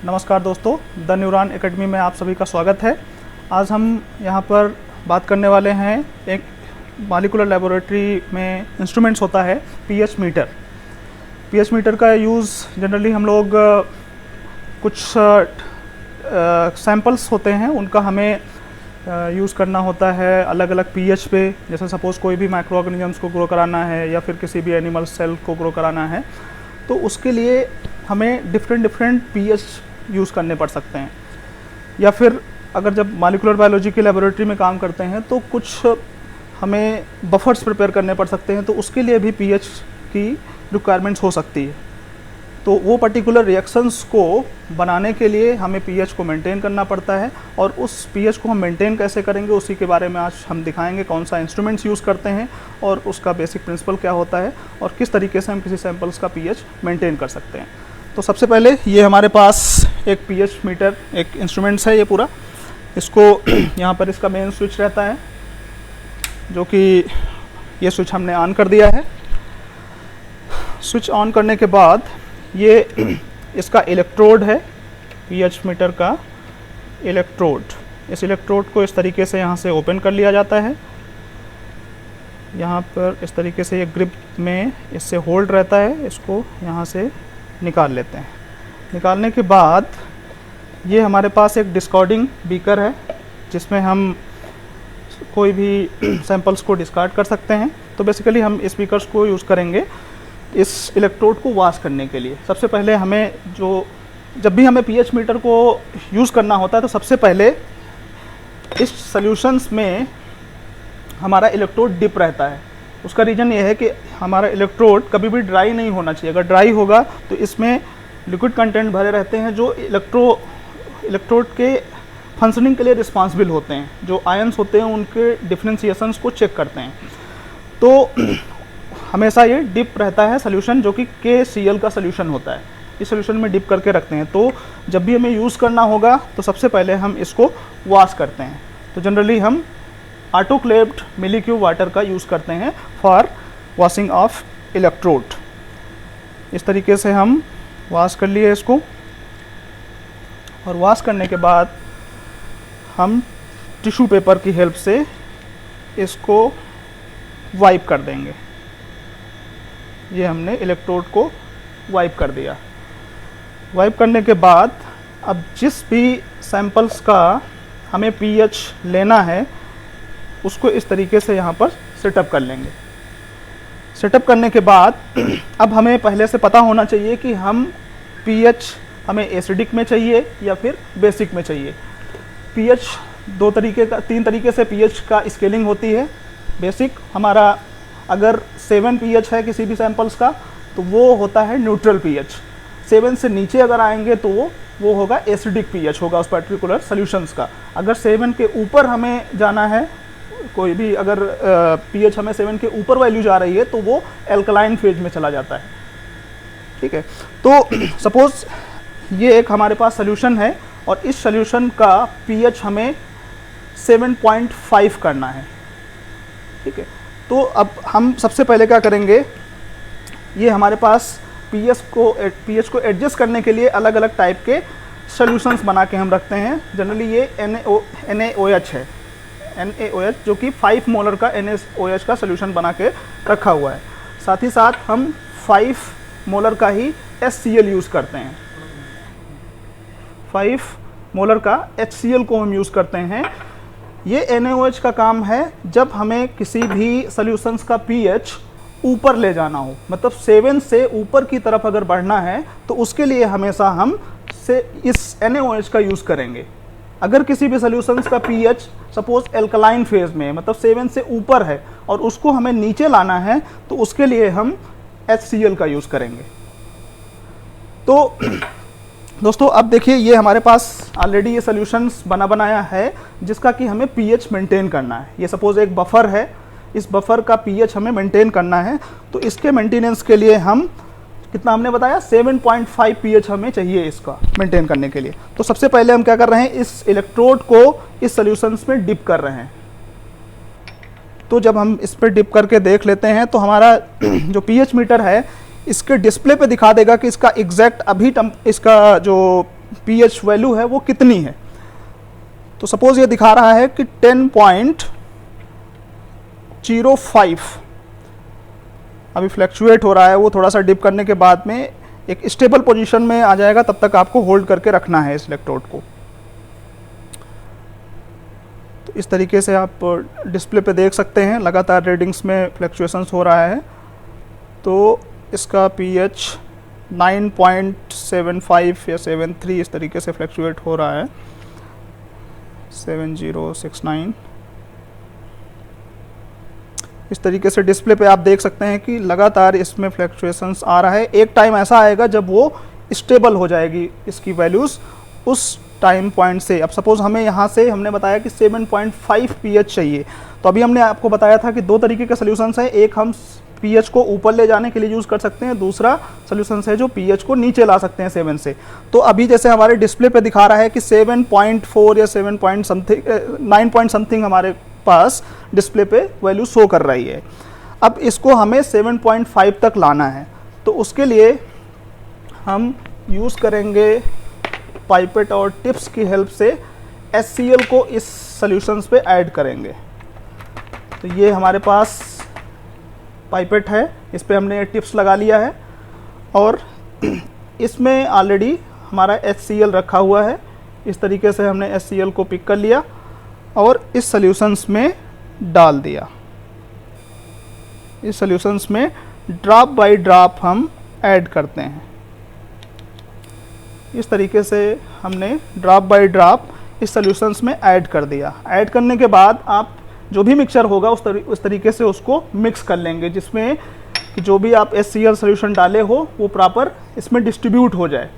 नमस्कार दोस्तों, the neuron academy में आप सभी का स्वागत है। आज हम यहाँ पर बात करने वाले हैं एक मॉलिक्यूलर लेबोरेटरी में इंस्ट्रूमेंट्स होता है पीएच मीटर। पीएच मीटर का यूज़ जनरली हम लोग कुछ सैंपल्स होते हैं उनका हमें यूज़ करना होता है अलग अलग पीएच पे। जैसे सपोज़ कोई भी माइक्रो ऑर्गेनिजम्स को ग्रो कराना है या फिर किसी भी एनिमल सेल को ग्रो कराना है, तो उसके लिए हमें डिफरेंट पीएच यूज़ करने पड़ सकते हैं। या फिर अगर जब मॉलिक्यूलर बायोलॉजी की लेबोरेटरी में काम करते हैं तो कुछ हमें बफर्स प्रिपेयर करने पड़ सकते हैं, तो उसके लिए भी पीएच की रिक्वायरमेंट्स हो सकती है। तो वो पर्टिकुलर रिएक्शंस को बनाने के लिए हमें पीएच को मेंटेन करना पड़ता है, और उस पीएच को हम मेंटेन कैसे करेंगे उसी के बारे में आज हम दिखाएंगे। कौन सा इंस्ट्रूमेंट्स यूज़ करते हैं और उसका बेसिक प्रिंसिपल क्या होता है और किस तरीके से हम किसी सैंपल्स का पीएच मेंटेन कर सकते हैं। तो सबसे पहले ये हमारे पास एक पीएच मीटर एक इंस्ट्रूमेंट्स है ये पूरा। इसको यहाँ पर इसका मेन स्विच रहता है, जो कि ये स्विच हमने ऑन कर दिया है। स्विच ऑन करने के बाद ये इसका इलेक्ट्रोड है, पीएच मीटर का इलेक्ट्रोड। इस इलेक्ट्रोड को इस तरीके से यहाँ से ओपन कर लिया जाता है। यहाँ पर इस तरीके से ये ग्रिप में इससे होल्ड रहता है, इसको यहाँ से निकाल लेते हैं। निकालने के बाद ये हमारे पास एक डिस्कार्डिंग बीकर है, जिसमें हम कोई भी सैंपल्स को डिस्कार्ड कर सकते हैं। तो बेसिकली हम इस बीकर्स को यूज़ करेंगे इस इलेक्ट्रोड को वॉश करने के लिए। सबसे पहले हमें जब भी हमें पीएच मीटर को यूज़ करना होता है तो सबसे पहले इस सॉल्यूशंस में हमारा इलेक्ट्रोड डिप रहता है। उसका रीज़न ये है कि हमारा इलेक्ट्रोड कभी भी ड्राई नहीं होना चाहिए। अगर ड्राई होगा तो इसमें लिक्विड कंटेंट भरे रहते हैं जो इलेक्ट्रोड के फंक्शनिंग के लिए रिस्पॉन्सिबल होते हैं, जो आयंस होते हैं उनके डिफरेंशिएशंस को चेक करते हैं। तो हमेशा ये डिप रहता है सॉल्यूशन, जो कि KCl का सॉल्यूशन होता है। इस सॉल्यूशन में डिप करके रखते हैं। तो जब भी हमें यूज़ करना होगा तो सबसे पहले हम इसको वॉश करते हैं। तो जनरली हम ऑटोक्लेव्ड मिलीक्यूब वाटर का यूज़ करते हैं फॉर वॉशिंग ऑफ इलेक्ट्रोड। इस तरीके से हम वॉश कर लिए इसको, और वॉश करने के बाद हम टिश्यू पेपर की हेल्प से इसको वाइप कर देंगे। ये हमने इलेक्ट्रोड को वाइप कर दिया। वाइप करने के बाद अब जिस भी सैंपल्स का हमें पीएच लेना है उसको इस तरीके से यहाँ पर सेटअप कर लेंगे। सेटअप करने के बाद अब हमें पहले से पता होना चाहिए कि हम पीएच हमें एसिडिक में चाहिए या फिर बेसिक में चाहिए। पीएच तीन तरीके से पीएच का स्केलिंग होती है। बेसिक हमारा अगर 7 पीएच है किसी भी सैंपल्स का तो वो होता है न्यूट्रल पीएच। 7 से नीचे अगर आएंगे तो वो होगा एसिडिक पीएच होगा उस पर्टिकुलर सॉल्यूशंस का। अगर 7 के ऊपर हमें जाना है, कोई भी अगर पीएच हमें 7 के ऊपर वैल्यू जा रही है तो वो एल्कलाइन फेज में चला जाता है। ठीक है, तो सपोज ये एक हमारे पास सॉल्यूशन है और इस सॉल्यूशन का पीएच हमें 7.5 करना है। ठीक है, तो अब हम सबसे पहले क्या करेंगे, ये हमारे पास पीएच को एडजस्ट करने के लिए अलग अलग टाइप के सॉल्यूशंस बना के हम रखते हैं। जनरली ये NaOH है, NaOH जो कि 5 मोलर का NaOH का सॉल्यूशन बना के रखा हुआ है। साथ ही साथ हम 5 मोलर का ही HCl यूज़ करते हैं। 5 मोलर का HCl को हम यूज़ करते हैं। ये NaOH का काम है जब हमें किसी भी सॉल्यूशंस का पीएच ऊपर ले जाना हो, मतलब 7 से ऊपर की तरफ अगर बढ़ना है तो उसके लिए हमेशा हम इस NaOH का यूज़ करेंगे। अगर किसी भी सॉल्यूशंस का पीएच सपोज एल्कलाइन फेज में मतलब 7 से ऊपर है और उसको हमें नीचे लाना है तो उसके लिए हम HCl का यूज़ करेंगे। तो दोस्तों अब देखिए ये हमारे पास ऑलरेडी ये सॉल्यूशंस बनाया है जिसका कि हमें पीएच मेंटेन करना है। ये सपोज एक बफर है, इस बफर का पीएच हमें मेंटेन करना है। तो इसके मेंटेनेंस के लिए हम कितना हमने बताया 7.5 पीएच हमें चाहिए इसका मेंटेन करने के लिए। तो सबसे पहले हम क्या कर रहे हैं, इस इलेक्ट्रोड को इस सॉल्यूशंस में डिप कर रहे हैं। तो जब हम इस पर डिप करके देख लेते हैं तो हमारा जो पीएच मीटर है इसके डिस्प्ले पे दिखा देगा कि इसका एग्जैक्ट अभी इसका जो पीएच वैल्यू है वो कितनी है। तो सपोज ये दिखा रहा है कि 10.05 अभी फ्लैक्चुएट हो रहा है, वो थोड़ा सा डिप करने के बाद में एक स्टेबल पोजीशन में आ जाएगा, तब तक आपको होल्ड करके रखना है इस इलेक्ट्रोड को। तो इस तरीके से आप डिस्प्ले पे देख सकते हैं लगातार रीडिंग्स में फ्लैक्चुएशंस हो रहा है। तो इसका पीएच 9.75 या 73 इस तरीके से फ्लैक्चुएट हो रहा है, 7069। इस तरीके से डिस्प्ले पे आप देख सकते हैं कि लगातार इसमें फ्लैक्चुएशंस आ रहा है। एक टाइम ऐसा आएगा जब वो स्टेबल हो जाएगी इसकी वैल्यूज़ उस टाइम पॉइंट से। अब सपोज हमें यहाँ से हमने बताया कि 7.5 पीएच चाहिए, तो अभी हमने आपको बताया था कि दो तरीके के सोल्यूशंस हैं, एक हम पीएच को ऊपर ले जाने के लिए यूज़ कर सकते हैं, दूसरा सोल्यूशन है जो पीएच को नीचे ला सकते हैं 7 से। तो अभी जैसे हमारे डिस्प्ले पे दिखा रहा है कि 7.4 या 7 पॉइंट समथिंग 9 पॉइंट समथिंग हमारे पास डिस्प्ले पे वैल्यू शो कर रही है। अब इसको हमें 7.5 तक लाना है, तो उसके लिए हम यूज़ करेंगे पाइपेट और टिप्स की हेल्प से HCl को इस सॉल्यूशंस पे ऐड करेंगे। तो ये हमारे पास पाइपेट है, इस पे हमने टिप्स लगा लिया है और इसमें ऑलरेडी हमारा HCl रखा हुआ है। इस तरीके से हमने HCl को पिक कर लिया और इस सॉल्यूशंस में डाल दिया। इस सॉल्यूशंस में ड्रॉप बाय ड्रॉप हम ऐड करते हैं। इस तरीके से हमने ड्रॉप बाय ड्रॉप इस सॉल्यूशंस में ऐड कर दिया। ऐड करने के बाद आप जो भी मिक्सचर होगा उस तरीके से उसको मिक्स कर लेंगे, जिसमें कि जो भी आप HCl सॉल्यूशन डाले हो वो प्रॉपर इसमें डिस्ट्रीब्यूट हो जाए।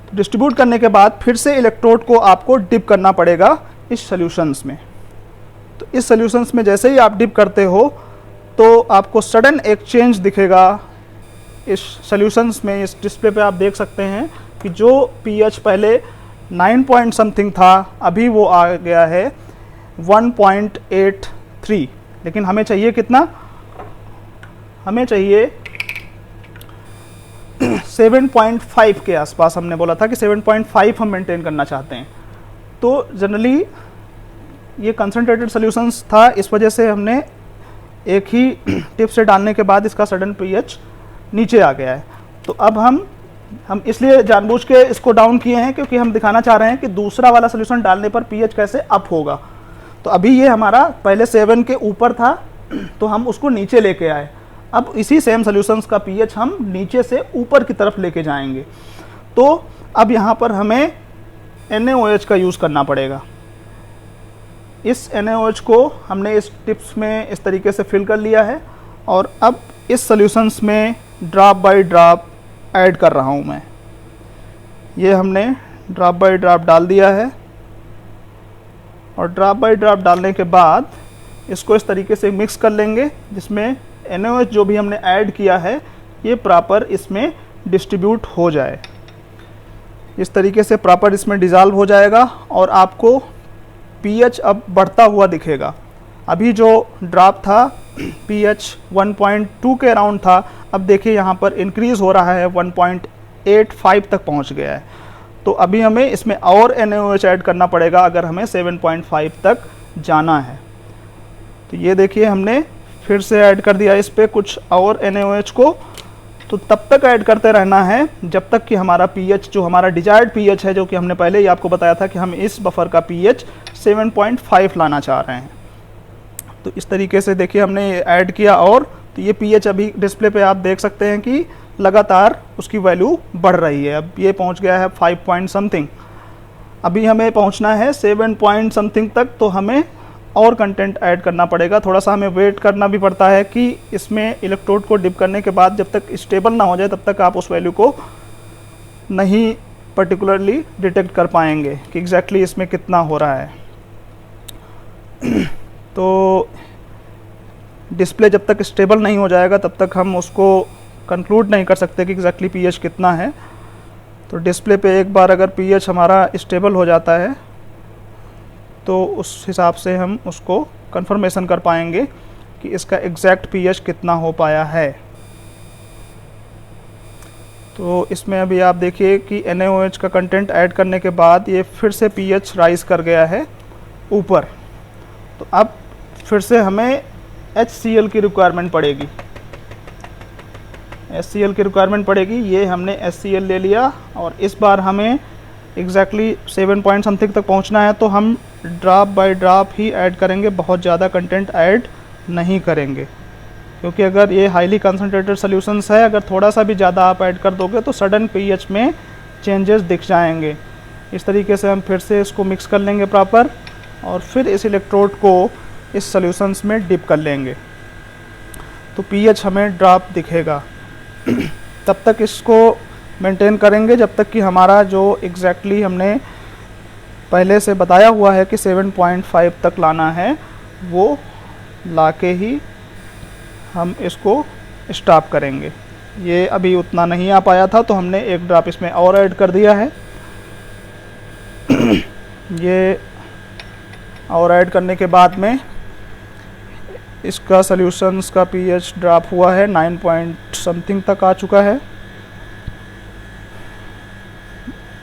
तो डिस्ट्रीब्यूट करने के बाद फिर से इलेक्ट्रोड को आपको डिप करना पड़ेगा इस सॉल्यूशंस में। तो इस सॉल्यूशंस में जैसे ही आप डिप करते हो तो आपको सडन एक चेंज दिखेगा इस सॉल्यूशंस में। इस डिस्प्ले पे आप देख सकते हैं कि जो पीएच पहले 9 पॉइंट समथिंग था, अभी वो आ गया है 1.83। लेकिन हमें चाहिए कितना? हमें चाहिए 7.5 के आसपास। हमने बोला था कि 7.5 हम मेंटेन करना चाहते हैं। तो जनरली ये कंसंट्रेटेड सॉल्यूशंस था, इस वजह से हमने एक ही टिप से डालने के बाद इसका सडन पीएच नीचे आ गया है। तो अब हम इसलिए जानबूझ के इसको डाउन किए हैं क्योंकि हम दिखाना चाह रहे हैं कि दूसरा वाला सॉल्यूशन डालने पर पीएच कैसे अप होगा। तो अभी ये हमारा पहले 7 के ऊपर था, तो हम उसको नीचे लेके आए। अब इसी सेम सॉल्यूशंस का पीएच हम नीचे से ऊपर की तरफ लेके जाएंगे। तो अब यहाँ पर हमें NaOH का यूज़ करना पड़ेगा। इस NaOH को हमने इस टिप्स में इस तरीके से फिल कर लिया है और अब इस सॉल्यूशंस में ड्रॉप बाय ड्रॉप ऐड कर रहा हूँ मैं। ये हमने ड्रॉप बाय ड्रॉप डाल दिया है और ड्रॉप बाय ड्रॉप डालने के बाद इसको इस तरीके से मिक्स कर लेंगे, जिसमें NaOH जो भी हमने ऐड किया है ये प्रॉपर इसमें डिस्ट्रीब्यूट हो जाए। इस तरीके से प्रॉपर इसमें डिज़ोल्व हो जाएगा और आपको पीएच अब बढ़ता हुआ दिखेगा। अभी जो ड्रॉप था पीएच 1.2 के अराउंड था, अब देखिए यहाँ पर इंक्रीज़ हो रहा है, 1.85 तक पहुँच गया है। तो अभी हमें इसमें और NaOH ऐड करना पड़ेगा अगर हमें 7.5 तक जाना है। तो ये देखिए हमने फिर से ऐड कर दिया इस पर कुछ और NaOH को। तो तब तक ऐड करते रहना है जब तक कि हमारा पीएच, जो हमारा डिजायर्ड पीएच है, जो कि हमने पहले ही आपको बताया था कि हम इस बफर का पीएच 7.5 लाना चाह रहे हैं। तो इस तरीके से देखिए हमने ऐड किया और तो ये पीएच अभी डिस्प्ले पे आप देख सकते हैं कि लगातार उसकी वैल्यू बढ़ रही है। अब ये पहुंच गया है 5 पॉइंट समथिंग। अभी हमें पहुंचना है 7 पॉइंट समथिंग तक, तो हमें और कंटेंट ऐड करना पड़ेगा। थोड़ा सा हमें वेट करना भी पड़ता है कि इसमें इलेक्ट्रोड को डिप करने के बाद जब तक स्टेबल ना हो जाए तब तक आप उस वैल्यू को नहीं पर्टिकुलरली डिटेक्ट कर पाएंगे कि एग्जैक्टली इसमें कितना हो रहा है। तो डिस्प्ले जब तक स्टेबल नहीं हो जाएगा तब तक हम उसको कंक्लूड नहीं कर सकते कि एग्जैक्टली पीएच कितना है। तो डिस्प्ले पे एक बार अगर पीएच हमारा स्टेबल हो जाता है तो उस हिसाब से हम उसको कंफर्मेशन कर पाएंगे कि इसका एग्जैक्ट पीएच कितना हो पाया है। तो इसमें अभी आप देखिए कि NaOH का कंटेंट ऐड करने के बाद ये फिर से pH राइज कर गया है ऊपर। तो अब फिर से हमें HCl की रिक्वायरमेंट पड़ेगी, HCl की रिक्वायरमेंट पड़ेगी। ये हमने HCl ले लिया और इस बार हमें एग्जैक्टली 7 पॉइंट समथिंग तक पहुंचना है, तो हम drop by drop he add करेंगे, बहुत ज़्यादा कंटेंट ऐड नहीं करेंगे, क्योंकि अगर ये हाईली कंसनट्रेटेड सॉल्यूशंस है, अगर थोड़ा सा भी ज़्यादा आप ऐड कर दोगे तो सडन pH में चेंजेस दिख जाएंगे। इस तरीके से हम फिर से इसको मिक्स कर लेंगे प्रॉपर और फिर इस इलेक्ट्रोड को इस सॉल्यूशंस में डिप कर लेंगे, तो pH हमें ड्रॉप दिखेगा। तब तक इसको मेंटेन करेंगे जब तक कि हमारा जो एग्जैक्टली हमने पहले से बताया हुआ है कि 7.5 तक लाना है, वो लाके ही हम इसको स्टॉप करेंगे। ये अभी उतना नहीं आ पाया था तो हमने एक ड्रॉप इसमें और ऐड कर दिया है। ये और ऐड करने के बाद में इसका सॉल्यूशंस का pH ड्रॉप हुआ है, 9 पॉइंट समथिंग तक आ चुका है।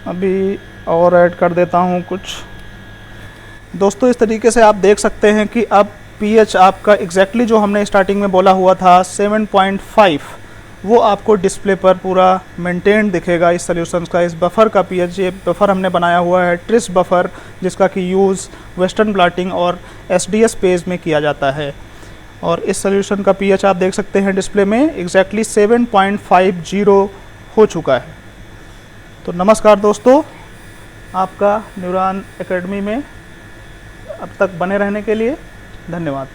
अभी और ऐड कर देता हूँ कुछ। दोस्तों इस तरीके से आप देख सकते हैं कि अब pH आपका एग्जैक्टली जो हमने स्टार्टिंग में बोला हुआ था 7.5, वो आपको डिस्प्ले पर पूरा मेंटेन दिखेगा इस सॉल्यूशंस का। इस बफर का pH, ये बफर हमने बनाया हुआ है ट्रिस बफर, जिसका कि यूज़ वेस्टर्न ब्लॉटिंग और SDS पेज में किया जाता है। और इस सॉल्यूशन का pH आप देख सकते हैं डिस्प्ले में एग्जैक्टली 7.50 हो चुका है। तो नमस्कार दोस्तों, आपका न्यूरॉन एकेडमी में अब तक बने रहने के लिए धन्यवाद।